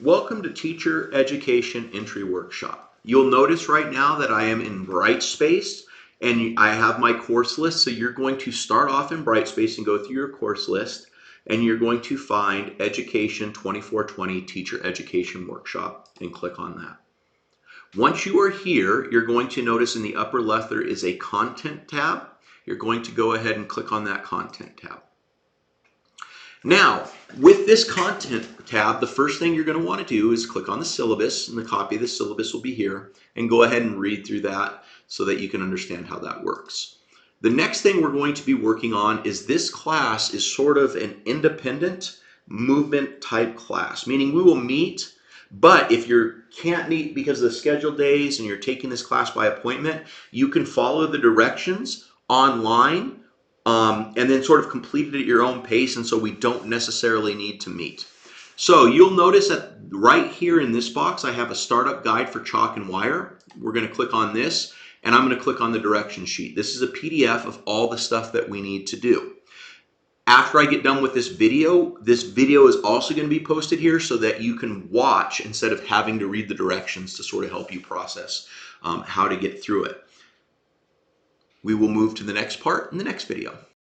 Welcome to Teacher Education Entry Workshop. You'll notice right now that I am in Brightspace and I have my course list. So you're going to start off in Brightspace and go through your course list, and you're going to find Education 2420 Teacher Education Workshop and click on that. Once you are here, you're going to notice in the upper left there is a Content tab. You're going to go ahead and click on that Content tab. Now, with this Content tab, the first thing you're going to want to do is click on the syllabus, and the copy of the syllabus will be here, and go ahead and read through that so that you can understand how that works. The next thing we're going to be working on is this class is sort of an independent movement type class, meaning we will meet, but if you can't meet because of the scheduled days and you're taking this class by appointment, you can follow the directions online and then sort of complete it at your own pace, and so we don't necessarily need to meet. So you'll notice that right here in this box I have a startup guide for chalk and wire. We're going to click on this, and I'm going to click on the direction sheet. This is a PDF of all the stuff that we need to do. After I get done with this video is also going to be posted here so that you can watch instead of having to read the directions to sort of help you process how to get through it. We will move to the next part in the next video.